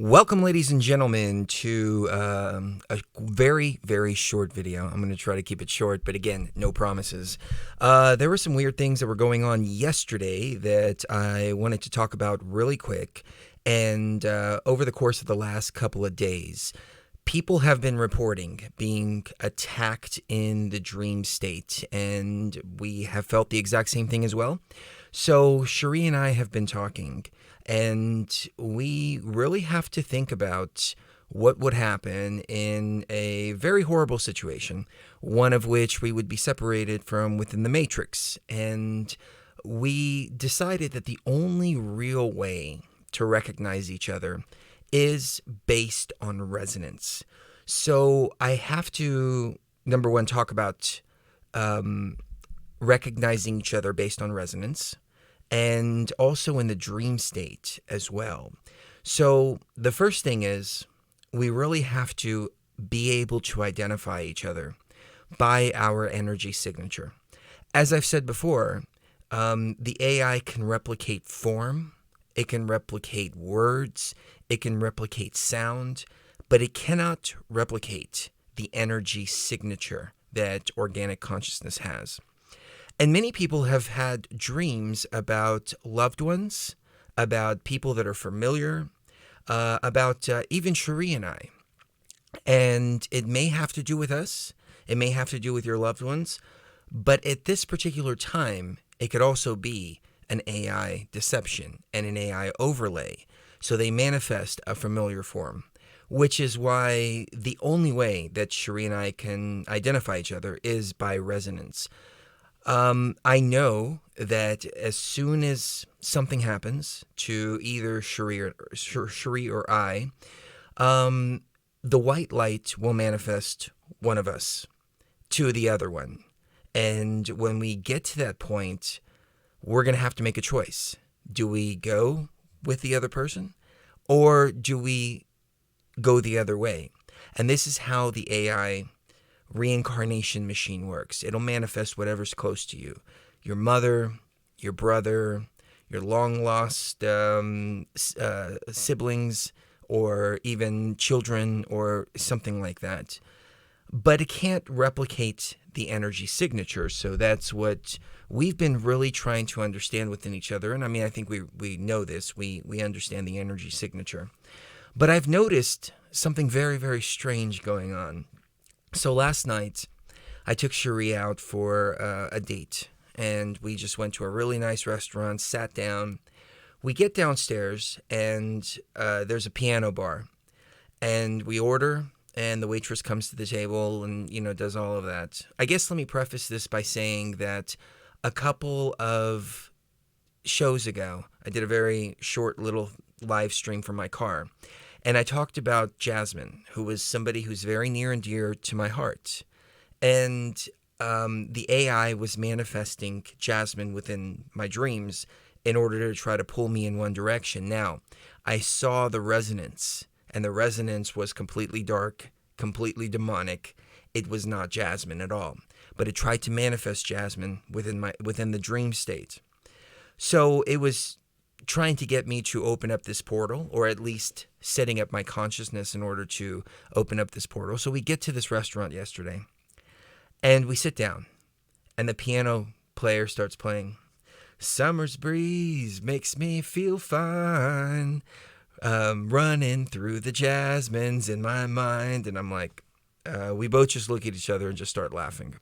Welcome, ladies and gentlemen, to a very, very short video. I'm going to try to keep it short, but again, no promises. There were some weird things that were going on yesterday that I wanted to talk about really quick. And over the course of the last couple of days, people have been reporting being attacked in the dream state, and we have felt the exact same thing as well. So, Cherie and I have been talking, and we really have to think about what would happen in a very horrible situation, one of which we would be separated from within the Matrix. And we decided that the only real way to recognize each other is based on resonance. So I have to, number one, talk about recognizing each other based on resonance, and also in the dream state as well. So the first thing is we really have to be able to identify each other by our energy signature. As I've said before, the AI can replicate form, it can replicate words, it can replicate sound, but it cannot replicate the energy signature that organic consciousness has. And many people have had dreams about loved ones, about people that are familiar, about even Cherie and I. And it may have to do with us, it may have to do with your loved ones, but at this particular time, it could also be an AI deception and an AI overlay. So they manifest a familiar form, which is why the only way that Cherie and I can identify each other is by resonance. I know that as soon as something happens to either Cherie or I, the white light will manifest one of us to the other one. And when we get to that point, we're going to have to make a choice. Do we go with the other person, or do we go the other way? And this is how the AI reincarnation machine works. It'll manifest whatever's close to you. Your mother, your brother, your long lost siblings, or even children, or something like that. But it can't replicate the energy signature. So that's what we've been really trying to understand within each other. And I mean, I think we know this. We understand the energy signature. But I've noticed something very, very strange going on. So last night, I took Cherie out for a date, and we just went to a really nice restaurant, sat down. We get downstairs, and there's a piano bar, and we order, and the waitress comes to the table and, does all of that. I guess let me preface this by saying that a couple of shows ago, I did a very short little live stream from my car. And I talked about Jasmine, who was somebody who's very near and dear to my heart. And the AI was manifesting Jasmine within my dreams in order to try to pull me in one direction. Now, I saw the resonance, and the resonance was completely dark, completely demonic. It was not Jasmine at all. But it tried to manifest Jasmine within the dream state. So it was trying to get me to open up this portal, or at least setting up my consciousness in order to open up this portal. So we get to this restaurant yesterday, and we sit down, and the piano player starts playing. Summer's breeze makes me feel fine, running through the jasmines in my mind. And I'm like, we both just look at each other and just start laughing.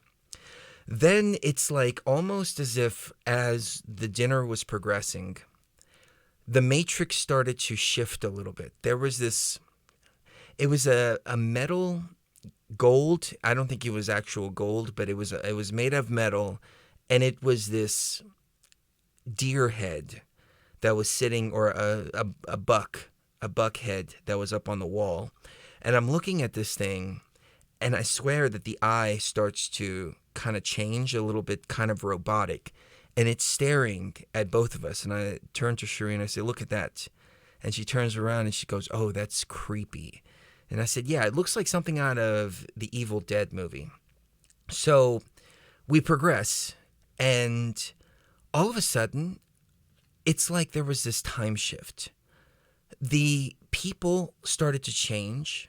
Then it's like almost as if as the dinner was progressing, the matrix started to shift a little bit. There was this, it was a metal gold. I don't think it was actual gold, but it was made of metal, and it was this deer head that was sitting, or a buck head that was up on the wall. And I'm looking at this thing, and I swear that the eye starts to kind of change a little bit, kind of robotic. And it's staring at both of us. And I turn to Cherie and I say, look at that. And she turns around and she goes, oh, that's creepy. And I said, yeah, it looks like something out of the Evil Dead movie. So we progress, and all of a sudden, it's like there was this time shift. The people started to change,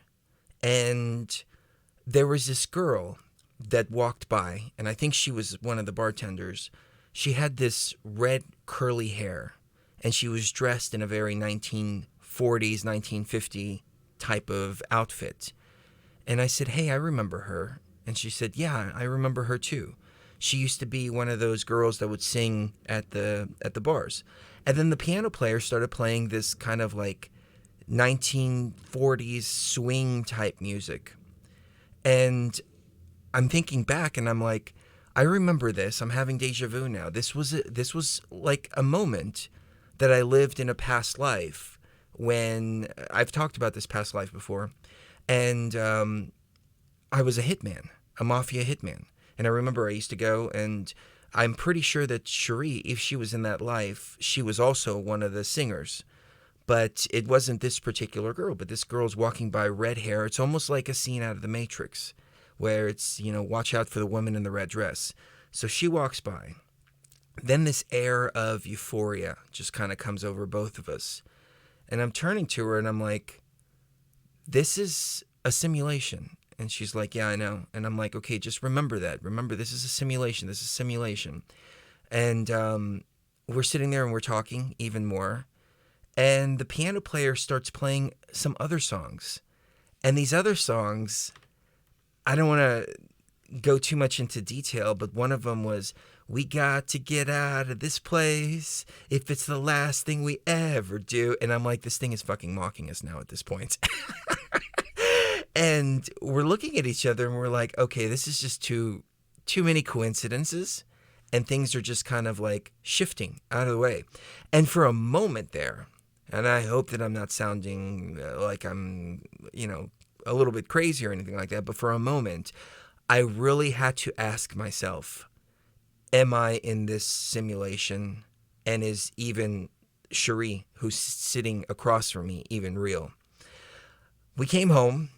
and there was this girl that walked by, and I think she was one of the bartenders. She had this red curly hair, and she was dressed in a very 1940s, 1950 type of outfit. And I said, hey, I remember her. And she said, yeah, I remember her too. She used to be one of those girls that would sing at the bars. And then the piano player started playing this kind of like 1940s swing type music. And I'm thinking back and I'm like, I remember this. I'm having deja vu now. This was like a moment that I lived in a past life when I've talked about this past life before. And I was a hitman, a mafia hitman. And I remember I used to go, and I'm pretty sure that Cherie, if she was in that life, she was also one of the singers. But it wasn't this particular girl, but this girl's walking by, red hair. It's almost like a scene out of The Matrix, where it's, watch out for the woman in the red dress. So she walks by. Then this air of euphoria just kind of comes over both of us. And I'm turning to her and I'm like, this is a simulation. And she's like, yeah, I know. And I'm like, okay, just remember that. Remember, this is a simulation. This is a simulation. And we're sitting there and we're talking even more. And the piano player starts playing some other songs. And these other songs, I don't want to go too much into detail, but one of them was, we got to get out of this place if it's the last thing we ever do. And I'm like, this thing is fucking mocking us now at this point. And we're looking at each other and we're like, okay, this is just too many coincidences. And things are just kind of like shifting out of the way. And for a moment there, and I hope that I'm not sounding like I'm, a little bit crazy or anything like that, but for a moment, I really had to ask myself, am I in this simulation? And is even Cherie, who's sitting across from me, even real? We came home,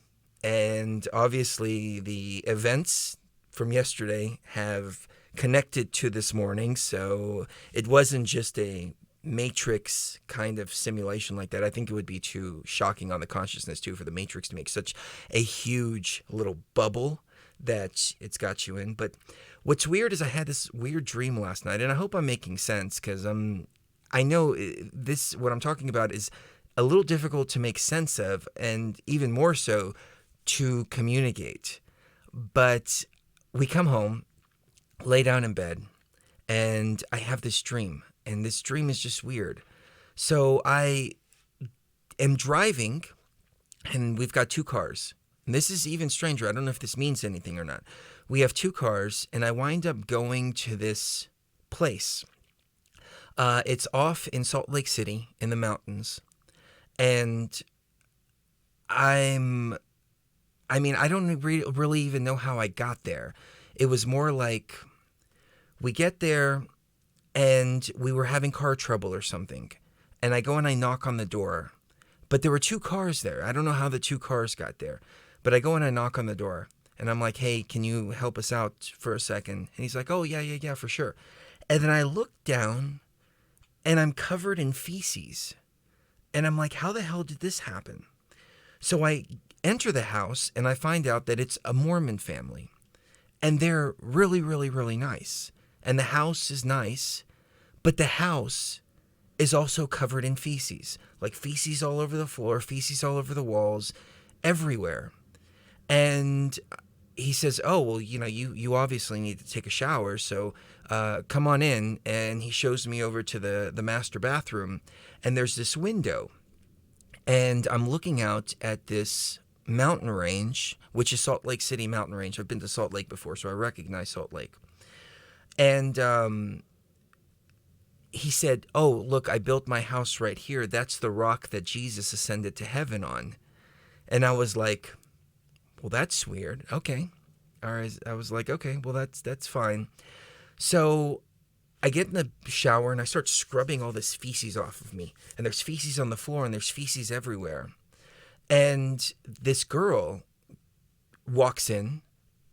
and obviously the events from yesterday have connected to this morning, so it wasn't just a Matrix kind of simulation like that. I think it would be too shocking on the consciousness too for the Matrix to make such a huge little bubble that it's got you in. But what's weird is I had this weird dream last night, and I hope I'm making sense, because I know this, what I'm talking about, is a little difficult to make sense of, and even more so to communicate. But we come home, lay down in bed, and I have this dream. And this dream is just weird. So I am driving, and we've got two cars. And this is even stranger. I don't know if this means anything or not. We have two cars, and I wind up going to this place. It's off in Salt Lake City in the mountains. And I don't really even know how I got there. It was more like we get there, and we were having car trouble or something. And I go and I knock on the door. But there were two cars there. I don't know how the two cars got there. But I go and I knock on the door. And I'm like, hey, can you help us out for a second? And he's like, oh, yeah, for sure. And then I look down, and I'm covered in feces. And I'm like, how the hell did this happen? So I enter the house, and I find out that it's a Mormon family. And they're really, really, really nice. And the house is nice, but the house is also covered in feces. Like feces all over the floor, feces all over the walls, everywhere. And he says, oh, well, you obviously need to take a shower, so come on in. And he shows me over to the master bathroom, and there's this window. And I'm looking out at this mountain range, which is Salt Lake City mountain range. I've been to Salt Lake before, so I recognize Salt Lake. And he said, oh, look, I built my house right here. That's the rock that Jesus ascended to heaven on. And I was like, well, that's weird. Okay. All right. I was like, okay, well, that's fine. So I get in the shower and I start scrubbing all this feces off of me. And there's feces on the floor and there's feces everywhere. And this girl walks in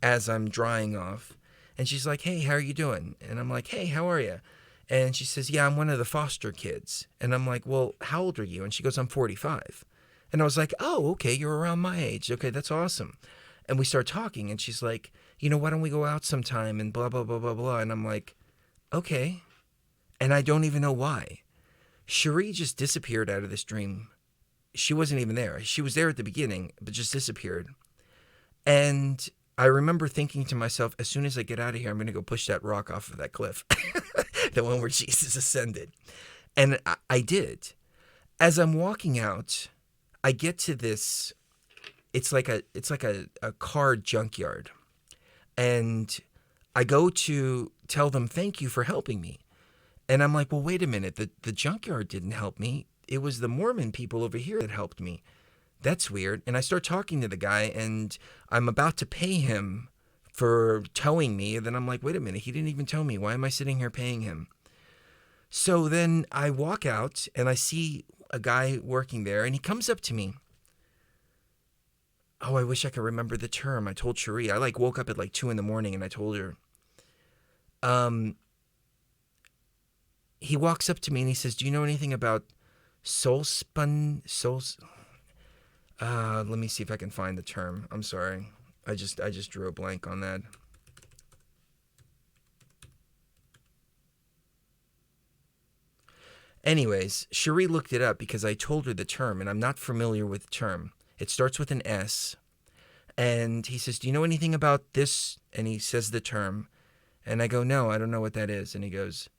as I'm drying off. And she's like, hey, how are you doing? And I'm like, hey, how are you? And she says, yeah, I'm one of the foster kids. And I'm like, well, how old are you? And she goes, I'm 45. And I was like, oh, okay, you're around my age. Okay, that's awesome. And we start talking, and she's like, why don't we go out sometime and blah, blah, blah, blah, blah. And I'm like, okay. And I don't even know why. Cherie just disappeared out of this dream. She wasn't even there. She was there at the beginning, but just disappeared. And I remember thinking to myself, as soon as I get out of here, I'm going to go push that rock off of that cliff, the one where Jesus ascended. And I did. As I'm walking out, I get to this. It's like a car junkyard, and I go to tell them thank you for helping me. And I'm like, well, wait a minute. The junkyard didn't help me. It was the Mormon people over here that helped me. That's weird. And I start talking to the guy, and I'm about to pay him for towing me. And then I'm like, wait a minute. He didn't even tow me. Why am I sitting here paying him? So then I walk out, and I see a guy working there, and he comes up to me. Oh, I wish I could remember the term. I told Cherie. I woke up at 2 a.m, and I told her. He walks up to me and he says, do you know anything about let me see if I can find the term. I'm sorry. I just drew a blank on that. Anyways, Cherie looked it up because I told her the term, and I'm not familiar with the term. It starts with an S. And he says, do you know anything about this? And he says the term. And I go, no, I don't know what that is. And he goes,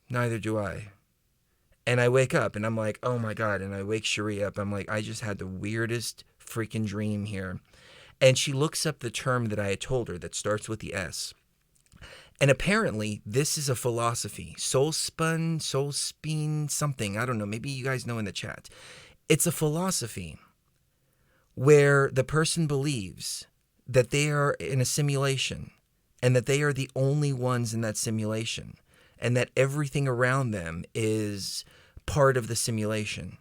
neither do I. And I wake up, and I'm like, oh my God. And I wake Cherie up. I'm like, I just had the weirdest freaking dream here. And she looks up the term that I had told her that starts with the S. And apparently, this is a philosophy. Soul spin, something. I don't know. Maybe you guys know in the chat. It's a philosophy where the person believes that they are in a simulation and that they are the only ones in that simulation and that everything around them is part of the simulation.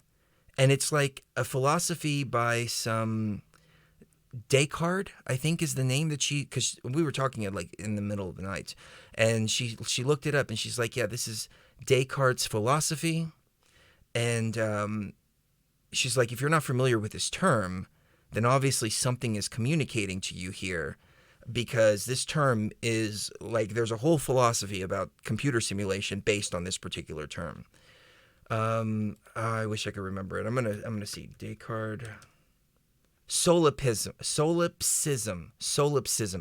And it's like a philosophy by some Descartes, I think is the name that because we were talking at in the middle of the night, and she looked it up, and she's like, yeah, this is Descartes' philosophy. And she's like, if you're not familiar with this term, then obviously something is communicating to you here, because this term is there's a whole philosophy about computer simulation based on this particular term. I wish I could remember it. I'm gonna see Descartes. Solipsism.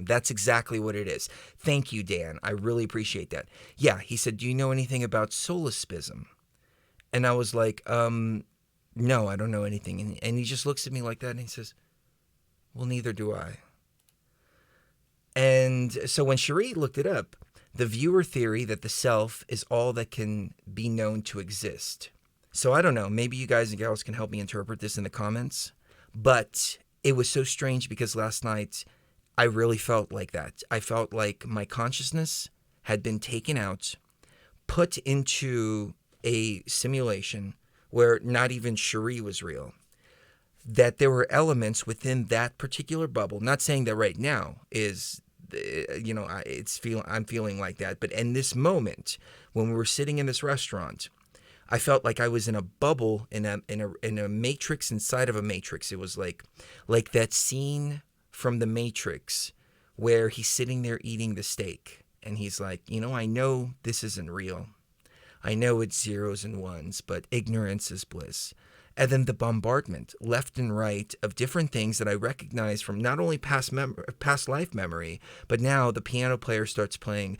That's exactly what it is. Thank you, Dan. I really appreciate that. Yeah, he said, do you know anything about solipsism? And I was like, no, I don't know anything. And he just looks at me like that, and he says, well, neither do I. And so when Cherie looked it up, the viewer theory that the self is all that can be known to exist. So I don't know. Maybe you guys and gals can help me interpret this in the comments. But it was so strange because last night I really felt like that. I felt like my consciousness had been taken out, put into a simulation where not even Cherie was real. That there were elements within that particular bubble. Not saying that right now is, I'm feeling like that. But in this moment, when we were sitting in this restaurant, I felt like I was in a bubble, in a matrix inside of a matrix. It was like that scene from The Matrix where he's sitting there eating the steak, and he's like, I know this isn't real. I know it's zeros and ones, but ignorance is bliss. And then the bombardment, left and right, of different things that I recognize from not only past life memory, but now the piano player starts playing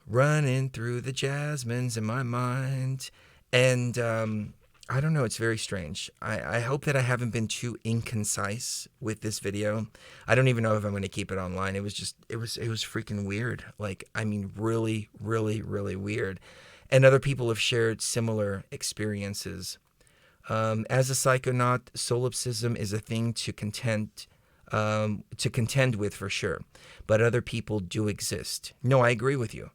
Running Through the Jasmines in my mind. And I don't know, it's very strange. I hope that I haven't been too inconcise with this video. I don't even know if I'm going to keep it online. It was freaking weird. Really, really, really weird. And other people have shared similar experiences. As a psychonaut, solipsism is a thing to contend with for sure. But other people do exist. No, I agree with you.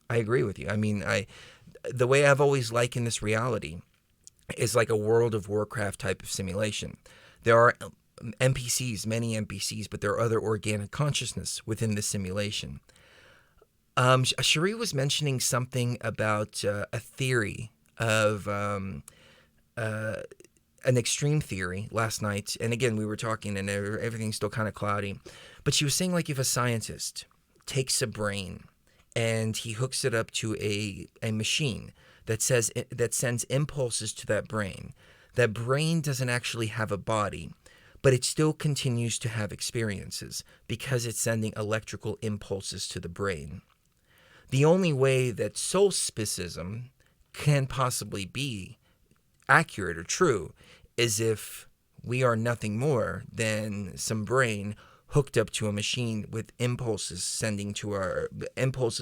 The way I've always likened this reality is like a World of Warcraft type of simulation. There are NPCs, many NPCs, but there are other organic consciousness within this simulation. Cherie was mentioning something about a theory of an extreme theory last night, and again we were talking, and everything's still kind of cloudy. But she was saying, like, if a scientist takes a brain and he hooks it up to a machine that sends impulses to that brain doesn't actually have a body, but it still continues to have experiences because it's sending electrical impulses to the brain. The only way that solipsism can possibly be accurate or true is if we are nothing more than some brain hooked up to a machine with impulses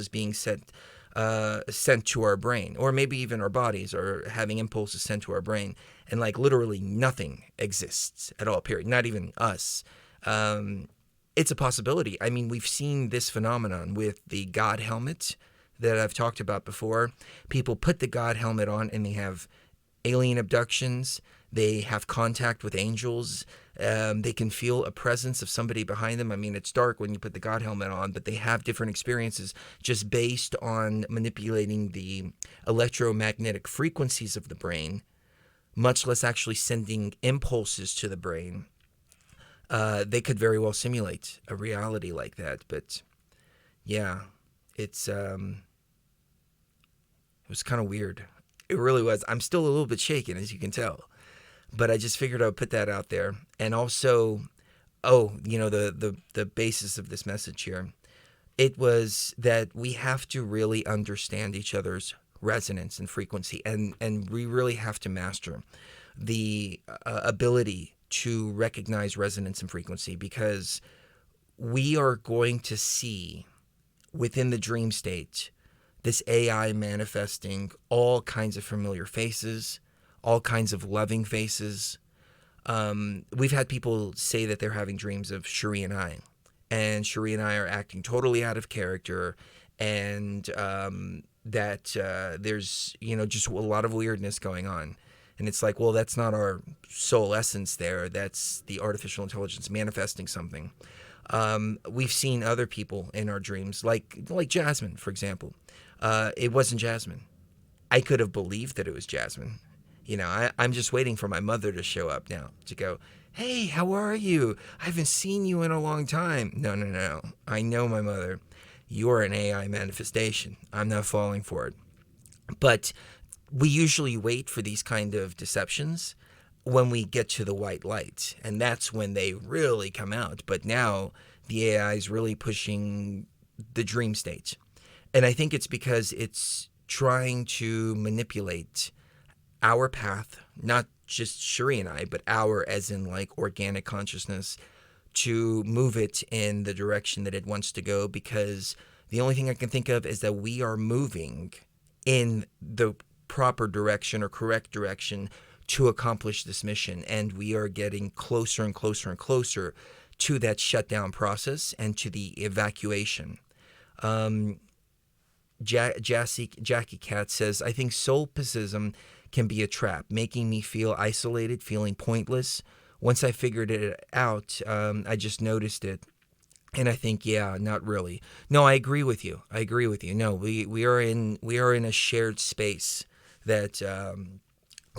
being sent to our brain, or maybe even our bodies are having impulses sent to our brain, and like literally nothing exists at all, period, not even us. It's a possibility. I mean, we've seen this phenomenon with the God helmet that I've talked about before. People put the God helmet on and they have alien abductions. They have contact with angels. They can feel a presence of somebody behind them. I mean, it's dark when you put the God helmet on, but they have different experiences just based on manipulating the electromagnetic frequencies of the brain, much less actually sending impulses to the brain. They could very well simulate a reality like that. But yeah, it was kind of weird. It really was. I'm still a little bit shaken, as you can tell. But I just figured I would put that out there. And also, the basis of this message here, it was that we have to really understand each other's resonance and frequency. And we really have to master the ability to recognize resonance and frequency, because we are going to see within the dream state this AI manifesting all kinds of familiar faces, all kinds of loving faces. We've had people say that they're having dreams of Cherie and I are acting totally out of character, and that there's just a lot of weirdness going on. And it's like, well, that's not our soul essence there. That's the artificial intelligence manifesting something. We've seen other people in our dreams, like Jasmine, for example. It wasn't Jasmine. I could have believed that it was Jasmine. I'm just waiting for my mother to show up now to go, hey, how are you? I haven't seen you in a long time. No. I know my mother. You're an AI manifestation. I'm not falling for it. But we usually wait for these kind of deceptions when we get to the white light, and that's when they really come out. But now the AI is really pushing the dream state. And I think it's because it's trying to manipulate our path, not just Cherie and I, but our as in like organic consciousness, to move it in the direction that it wants to go, because the only thing I can think of is that we are moving in the proper direction or correct direction to accomplish this mission, and we are getting closer and closer and closer to that shutdown process and to the evacuation. Jackie Cat says, I think solipsism can be a trap, making me feel isolated, feeling pointless. Once I figured it out, I just noticed it. And I think, yeah, not really. No, I agree with you. No, we are in a shared space that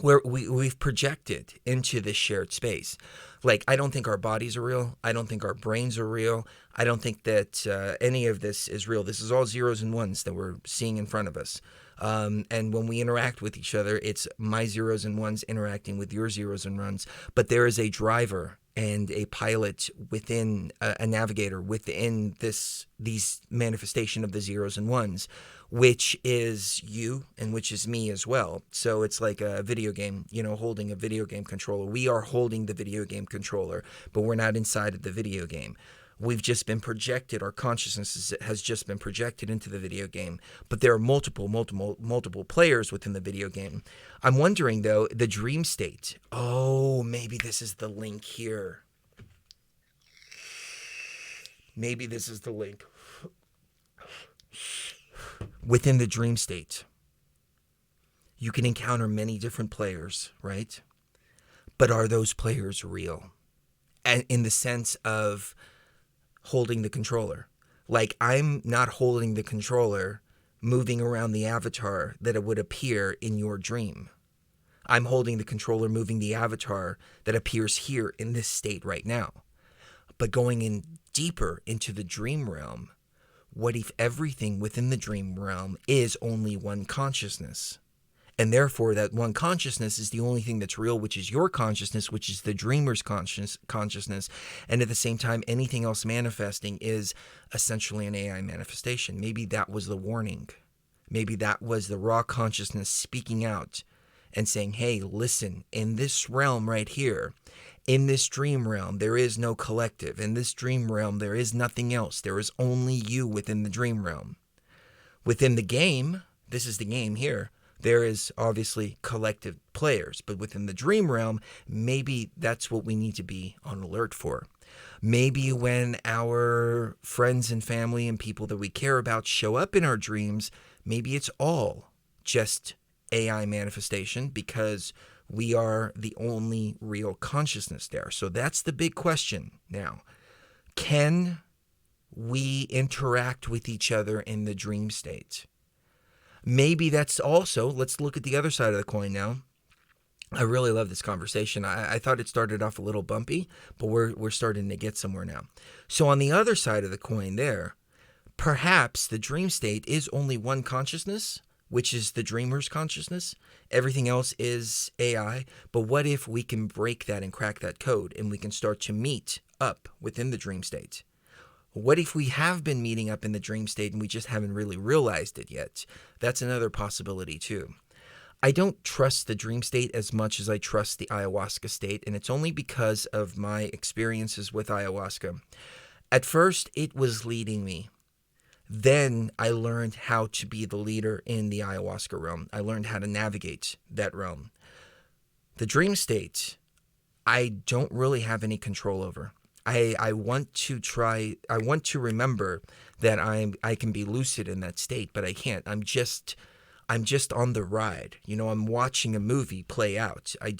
where we've projected into this shared space. Like, I don't think our bodies are real. I don't think our brains are real. I don't think that any of this is real. This is all zeros and ones that we're seeing in front of us. And when we interact with each other, it's my zeros and ones interacting with your zeros and ones. But there is a driver and a pilot within a navigator within these manifestation of the zeros and ones, which is you and which is me as well. So it's like a video game, holding a video game controller. We are holding the video game controller, but we're not inside of the video game. We've just been projected, our consciousness has just been projected into the video game, but there are multiple players within the video game. I'm wondering, though, the dream state. Oh, maybe this is the link here. Maybe this is the link. Within the dream state, you can encounter many different players, right? But are those players real? And in the sense of holding the controller. Like, I'm not holding the controller moving around the avatar that it would appear in your dream. I'm holding the controller, moving the avatar that appears here in this state right now. But going in deeper into the dream realm, what if everything within the dream realm is only one consciousness? And therefore, that one consciousness is the only thing that's real, which is your consciousness, which is the dreamer's consciousness. And at the same time, anything else manifesting is essentially an AI manifestation. Maybe that was the warning. Maybe that was the raw consciousness speaking out and saying, hey, listen, in this realm right here, in this dream realm, there is no collective. In this dream realm, there is nothing else. There is only you within the dream realm. Within the game, this is the game here, there is obviously collective players, but within the dream realm, maybe that's what we need to be on alert for. Maybe when our friends and family and people that we care about show up in our dreams, maybe it's all just AI manifestation because we are the only real consciousness there. So that's the big question now. Can we interact with each other in the dream state? Maybe that's also, let's look at the other side of the coin now. I really love this conversation. I thought it started off a little bumpy, but we're starting to get somewhere now. So on the other side of the coin there, perhaps the dream state is only one consciousness, which is the dreamer's consciousness. Everything else is AI. But what if we can break that and crack that code and we can start to meet up within the dream state? What if we have been meeting up in the dream state and we just haven't really realized it yet? That's another possibility too. I don't trust the dream state as much as I trust the ayahuasca state, and it's only because of my experiences with ayahuasca. At first, it was leading me. Then I learned how to be the leader in the ayahuasca realm. I learned how to navigate that realm. The dream state, I don't really have any control over. I want to remember that I can be lucid in that state, but I can't. I'm just on the ride. I'm watching a movie play out. I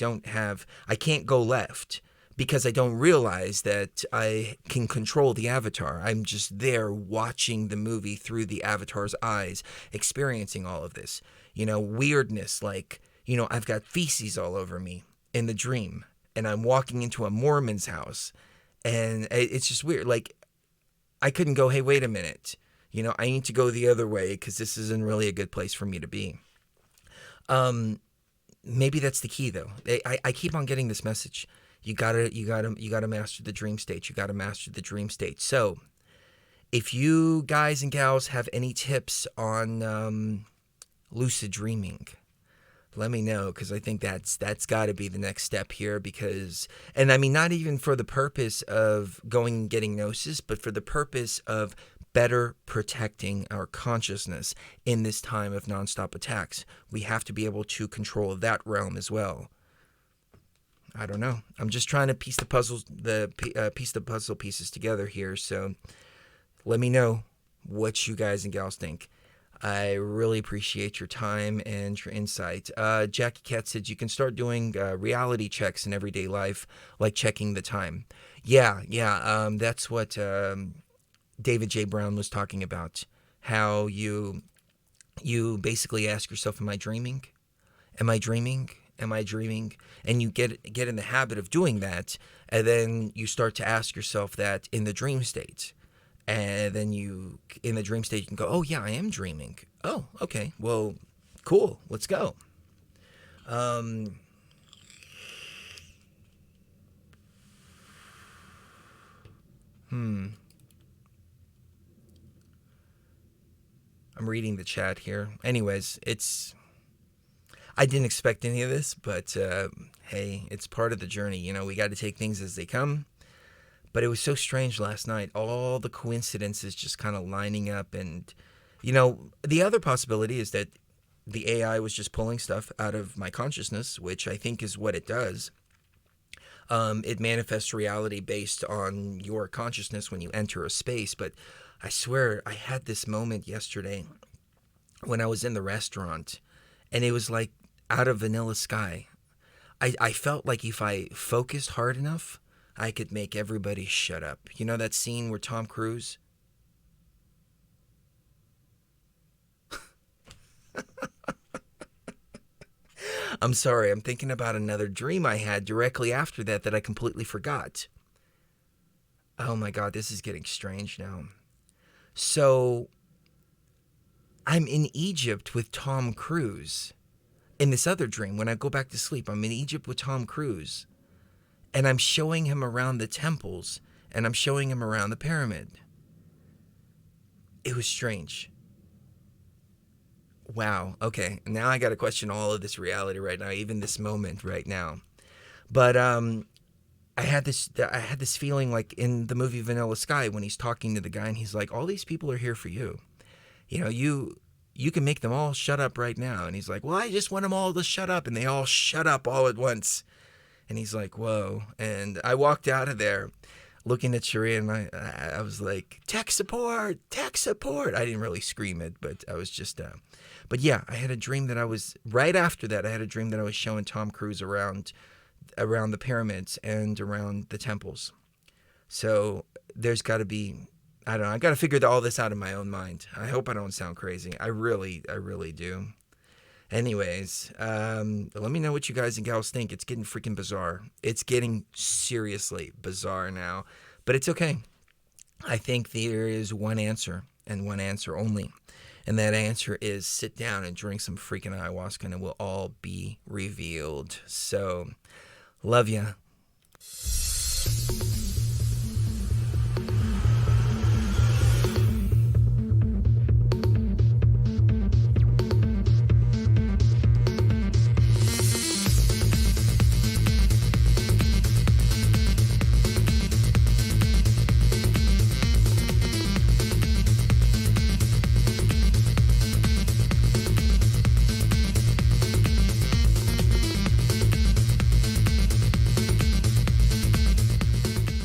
can't go left because I don't realize that I can control the avatar. I'm just there watching the movie through the avatar's eyes, experiencing all of this. Weirdness, like, I've got feces all over me in the dream, and I'm walking into a Mormon's house. And it's just weird. Like, I couldn't go, hey, wait a minute. I need to go the other way because this isn't really a good place for me to be. Maybe that's the key, though. I keep on getting this message. You gotta master the dream state. You gotta master the dream state. So, if you guys and gals have any tips on lucid dreaming, let me know, because I think that's got to be the next step here. Because, and I mean, not even for the purpose of going and getting gnosis, but for the purpose of better protecting our consciousness in this time of nonstop attacks. We have to be able to control that realm as well. I don't know. I'm just trying to piece the puzzle pieces together here. So let me know what you guys and gals think. I really appreciate your time and your insight. Jackie Cat said you can start doing reality checks in everyday life, like checking the time. Yeah. That's what David J. Brown was talking about. How you basically ask yourself, am I dreaming? Am I dreaming? Am I dreaming? And you get in the habit of doing that, and then you start to ask yourself that in the dream state. And then in the dream state, you can go, oh, yeah, I am dreaming. Oh, okay. Well, cool. Let's go. I'm reading the chat here. Anyways, I didn't expect any of this, but hey, it's part of the journey. We got to take things as they come. But it was so strange last night, all the coincidences just kind of lining up. And, the other possibility is that the AI was just pulling stuff out of my consciousness, which I think is what it does. It manifests reality based on your consciousness when you enter a space. But I swear, I had this moment yesterday when I was in the restaurant, and it was like out of Vanilla Sky. I felt like if I focused hard enough, I could make everybody shut up. You know that scene where Tom Cruise? I'm sorry. I'm thinking about another dream I had directly after that I completely forgot. Oh my God, this is getting strange now. So I'm in Egypt with Tom Cruise. In this other dream, when I go back to sleep, I'm in Egypt with Tom Cruise. And I'm showing him around the temples and I'm showing him around the pyramid. It was strange. Wow. Okay. Now I got to question all of this reality right now, even this moment right now. But I had this feeling like in the movie Vanilla Sky when he's talking to the guy and he's like, all these people are here for you. You know, you can make them all shut up right now. And he's like, well, I just want them all to shut up. And they all shut up all at once. And he's like, whoa. And I walked out of there looking at Sharia and I was like, tech support, tech support. I didn't really scream it, but I was just, but yeah, I had a dream that right after that, I had a dream that I was showing Tom Cruise around the pyramids and around the temples. So there's got to be, I don't know, I got to figure all this out in my own mind. I hope I don't sound crazy. I really do. Anyways, let me know what you guys and gals think. It's getting freaking bizarre. It's getting seriously bizarre now, but it's okay. I think there is one answer and one answer only. And that answer is sit down and drink some freaking ayahuasca and it will all be revealed. So, love ya.